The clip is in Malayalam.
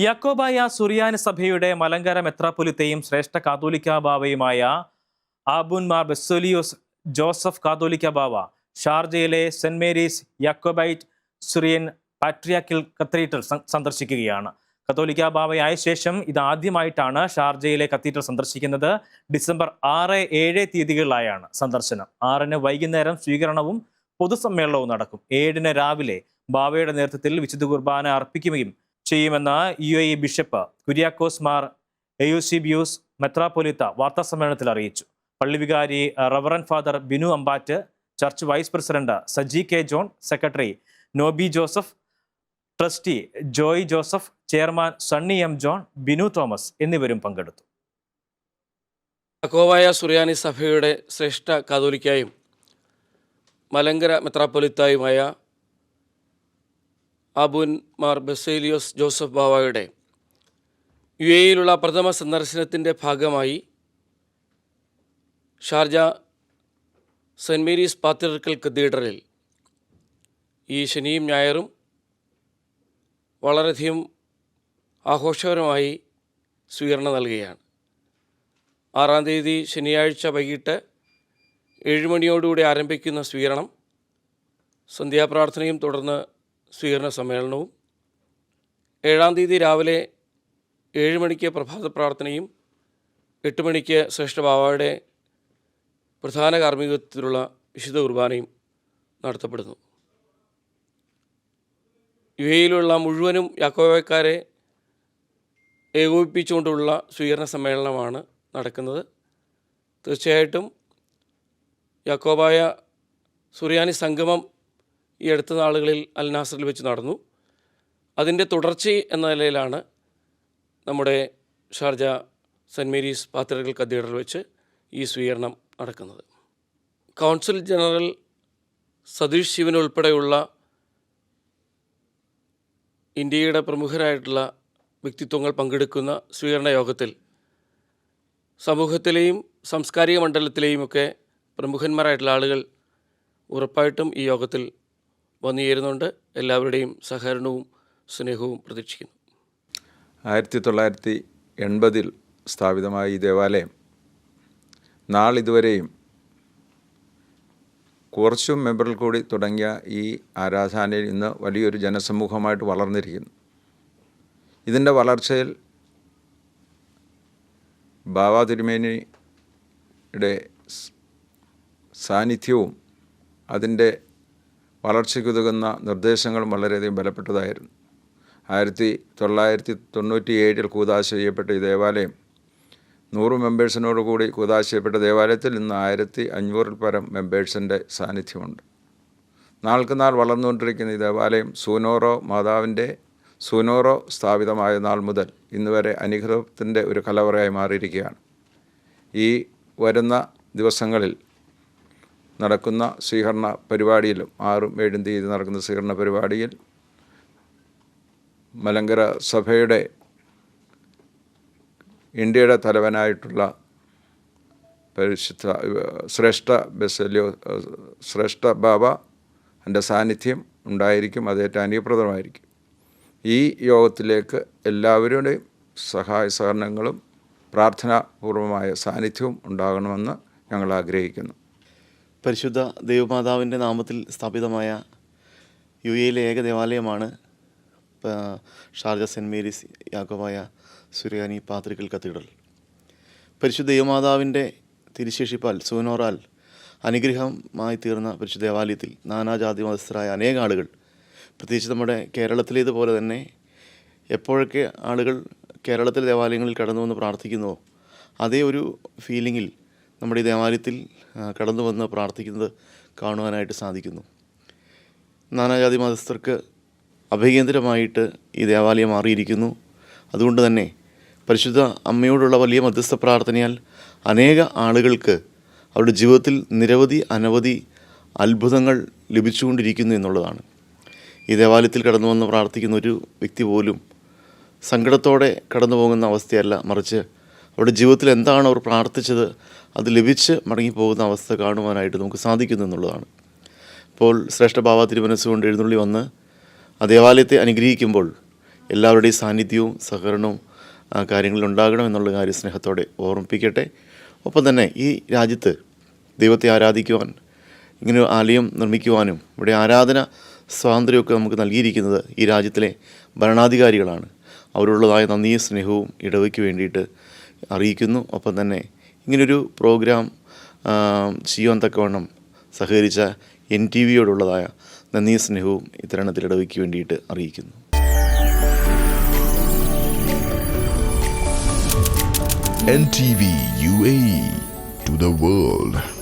യാക്കോബായ സുറിയാനി സഭയുടെ മലങ്കര മെത്രാപ്പൊലിത്തയും ശ്രേഷ്ഠ കാതോലിക്ക ബാവയുമായ ആബുൻ മാർ ബെസോലിയോസ് ജോസഫ് കാതോലിക്ക ബാവ ഷാർജയിലെ Saint Mary's Jacobite Syrian Patriarchal Cathedral സന്ദർശിക്കുകയാണ്. കത്തോലിക്ക ബാവയായ ശേഷം ഇതാദ്യമായിട്ടാണ് ഷാർജയിലെ കത്തീഡ്രൽ സന്ദർശിക്കുന്നത്. ഡിസംബർ 6-7 തീയതികളിലായാണ് സന്ദർശനം. 6-ന് വൈകുന്നേരം സ്വീകരണവും പൊതുസമ്മേളനവും നടക്കും. 7-ന് രാവിലെ ബാവയുടെ നേതൃത്വത്തിൽ വിശുദ്ധ കുർബാന അർപ്പിക്കുകയും ചെയ്യുമെന്ന് UAE ബിഷപ്പ് കുര്യാക്കോസ് മാർ എയൂസിബിയൂസ് മെത്രാപ്പൊലിത്ത വാർത്താസമ്മേളനത്തിൽ അറിയിച്ചു. പള്ളി വികാരി reverend father Binu Ambatt, church vice president Saji K John, secretary Noby Joseph, trustee Joy Joseph, chairman Sunny M John, Binu Thomas എന്നിവരും പങ്കെടുത്തു. യാക്കോബായ സുറിയാനി സഭയുടെ ശ്രേഷ്ഠ കാതോലിക്കായും മലങ്കര മെത്രാപ്പൊലിത്തായുമായ ആബുൻ മാർ ബെസേലിയോസ് ജോസഫ് ബാവയുടെ UAEയിലുള്ള പ്രഥമ സന്ദർശനത്തിൻ്റെ ഭാഗമായി ഷാർജ സെൻറ്റ് മേരീസ് പാത്രിയാർക്കൽ കത്തീഡ്രലിൽ ഈ ശനിയും ഞായറും വളരെയധികം ആഘോഷപരമായി സ്വീകരണം നൽകുകയാണ്. 6-ാം തീയതി ശനിയാഴ്ച വൈകിട്ട് 7 മണിയോടുകൂടി ആരംഭിക്കുന്ന സ്വീകരണം, സന്ധ്യാപ്രാർത്ഥനയും തുടർന്ന് സ്വീകരണ സമ്മേളനവും, 7-ാം തീയതി രാവിലെ 7 മണിക്ക് പ്രഭാത പ്രാർത്ഥനയും 8 മണിക്ക് ശ്രേഷ്ഠ ബാവയുടെ പ്രധാന കാർമ്മികത്വത്തിലുള്ള വിശുദ്ധ കുർബാനയും നടത്തപ്പെടുന്നു. UAEയിലുള്ള മുഴുവനും യാക്കോബായക്കാരെ ഏകോപിപ്പിച്ചുകൊണ്ടുള്ള സ്വീകരണ സമ്മേളനമാണ് നടക്കുന്നത്. തീർച്ചയായിട്ടും യാക്കോബായ സുറിയാനി സംഗമം ഈ അടുത്ത നാളുകളിൽ അൽ നാസറിൽ വെച്ച് നടന്നു. അതിൻ്റെ തുടർച്ച എന്ന നിലയിലാണ് നമ്മുടെ Sharjah Saint Mary's patriarchal cathedral വെച്ച് ഈ സ്വീകരണം നടക്കുന്നത്. കൗൺസിൽ ജനറൽ സതീഷ് ശിവൻ ഉൾപ്പെടെയുള്ള ഇന്ത്യയുടെ പ്രമുഖരായിട്ടുള്ള വ്യക്തിത്വങ്ങൾ പങ്കെടുക്കുന്ന സ്വീകരണ യോഗത്തിൽ സമൂഹത്തിലെയും സാംസ്കാരിക മണ്ഡലത്തിലെയും ഒക്കെ പ്രമുഖന്മാരായിട്ടുള്ള ആളുകൾ ഉറപ്പായിട്ടും ഈ യോഗത്തിൽ വന്നു ചേരുന്നുണ്ട്. എല്ലാവരുടെയും സഹകരണവും സ്നേഹവും പ്രതീക്ഷിക്കുന്നു. 1980 സ്ഥാപിതമായ ഈ ദേവാലയം നാളിതുവരെയും കുറച്ചും മെമ്പറിൽ കൂടി തുടങ്ങിയ ഈ ആരാധനയിൽ ഇന്ന് വലിയൊരു ജനസമൂഹമായിട്ട് വളർന്നിരിക്കുന്നു. ഇതിൻ്റെ വളർച്ചയിൽ ബാവ തിരുമേനിയുടെ സാന്നിധ്യവും അതിൻ്റെ വളർച്ചയ്ക്കുതകുന്ന നിർദ്ദേശങ്ങളും വളരെയധികം ബലപ്പെട്ടതായിരുന്നു. 1997 കൂദാശ ചെയ്യപ്പെട്ട ഈ ദേവാലയം 100 മെമ്പേഴ്സിനോട് കൂടി കൂദാശ ചെയ്യപ്പെട്ട ദേവാലയത്തിൽ ഇന്ന് 1500 പരം മെമ്പേഴ്സിൻ്റെ സാന്നിധ്യമുണ്ട്. നാൾക്ക് നാൾ വളർന്നുകൊണ്ടിരിക്കുന്ന ഈ ദേവാലയം സൂനോറോ മാതാവിൻ്റെ സൂനോറോ സ്ഥാപിതമായ നാൾ മുതൽ ഇന്ന് വരെ അനുഗ്രഹത്തിൻ്റെ ഒരു കലവറയായി മാറിയിരിക്കുകയാണ്. ഈ വരുന്ന ദിവസങ്ങളിൽ നടക്കുന്ന സ്വീകരണ പരിപാടിയിലും 6-7 തീയതി നടക്കുന്ന സ്വീകരണ പരിപാടിയിൽ മലങ്കര സഭയുടെ ഇന്ത്യയുടെ തലവനായിട്ടുള്ള പരിശുദ്ധ ശ്രേഷ്ഠ ബാവ എൻ്റെ സാന്നിധ്യം ഉണ്ടായിരിക്കും. അതേറ്റവും അനുഗ്രഹപ്രദമായിരിക്കും. ഈ യോഗത്തിലേക്ക് എല്ലാവരുടെയും സഹായ സഹകരണങ്ങളും പ്രാർത്ഥനാപൂർവമായ സാന്നിധ്യവും ഉണ്ടാകണമെന്ന് ഞങ്ങൾ ആഗ്രഹിക്കുന്നു. പരിശുദ്ധ ദൈവമാതാവിൻ്റെ നാമത്തിൽ സ്ഥാപിതമായ UAEയിലെ ഏക ദേവാലയമാണ് ഷാർജ സെൻറ്റ് മേരീസ് യാക്കോബായ സുറിയാനി പാത്രിയാർക്കൽ കത്തീഡ്രൽ. പരിശുദ്ധ ദൈവമാതാവിൻ്റെ തിരുശേഷിപ്പാൽ സൂനോറാൽ അനുഗ്രഹമായി തീർന്ന പരിശുദ്ധ ദേവാലയത്തിൽ നാനാജാതി മതസ്ഥരായ അനേക ആളുകൾ, പ്രത്യേകിച്ച് നമ്മുടെ കേരളത്തിലേതുപോലെ തന്നെ എപ്പോഴൊക്കെ ആളുകൾ കേരളത്തിലെ ദേവാലയങ്ങളിൽ കടന്നു വന്ന് പ്രാർത്ഥിക്കുന്നുവോ അതേ ഒരു ഫീലിങ്ങിൽ നമ്മുടെ ഈ ദേവാലയത്തിൽ കടന്നു വന്ന് പ്രാർത്ഥിക്കുന്നത് കാണുവാനായിട്ട് സാധിക്കുന്നു. നാനാജാതി മതസ്ഥർക്ക് അഭയകേന്ദ്രമായിട്ട് ഈ ദേവാലയം മാറിയിരിക്കുന്നു. അതുകൊണ്ട് തന്നെ പരിശുദ്ധ അമ്മയോടുള്ള വലിയ മധ്യസ്ഥ പ്രാർത്ഥനയാൽ അനേക ആളുകൾക്ക് അവരുടെ ജീവിതത്തിൽ അനവധി അത്ഭുതങ്ങൾ ലഭിച്ചുകൊണ്ടിരിക്കുന്നു എന്നുള്ളതാണ്. ഈ ദേവാലയത്തിൽ കടന്നു വന്ന് പ്രാർത്ഥിക്കുന്ന ഒരു വ്യക്തി പോലും സങ്കടത്തോടെ കടന്നു പോകുന്ന അവസ്ഥയല്ല, മറിച്ച് അവരുടെ ജീവിതത്തിൽ എന്താണ് അവർ പ്രാർത്ഥിച്ചത് അത് ലഭിച്ച് മടങ്ങിപ്പോകുന്ന അവസ്ഥ കാണുവാനായിട്ട് നമുക്ക് സാധിക്കുന്നു എന്നുള്ളതാണ്. ഇപ്പോൾ ശ്രേഷ്ഠ ബാവ തിരുമനസ്സുകൊണ്ട് എഴുന്നള്ളി വന്ന് ആ ദേവാലയത്തെ അനുഗ്രഹിക്കുമ്പോൾ എല്ലാവരുടെയും സാന്നിധ്യവും സഹകരണവും കാര്യങ്ങളിൽ ഉണ്ടാകണമെന്നുള്ള കാര്യം സ്നേഹത്തോടെ ഓർമ്മിപ്പിക്കട്ടെ. ഒപ്പം തന്നെ ഈ രാജ്യത്ത് ദൈവത്തെ ആരാധിക്കുവാൻ ഇങ്ങനെ ആലയം നിർമ്മിക്കുവാനും ഇവിടെ ആരാധന സ്വാതന്ത്ര്യമൊക്കെ നമുക്ക് നൽകിയിരിക്കുന്നത് ഈ രാജ്യത്തിലെ ഭരണാധികാരികളാണ്. അവരുള്ളതായ നന്ദിയും സ്നേഹവും ഇടവയ്ക്ക് വേണ്ടിയിട്ട് അറിയിക്കുന്നു. ഒപ്പം തന്നെ ഇങ്ങനൊരു പ്രോഗ്രാം ചെയ്യുവാൻ തക്കവണ്ണം സഹകരിച്ച NTVയോടുള്ളതായ നന്ദിയും സ്നേഹവും ഇത്തരണത്തിൽ ഇടവയ്ക്ക് വേണ്ടിയിട്ട് അറിയിക്കുന്നു. NTV UAE to the world.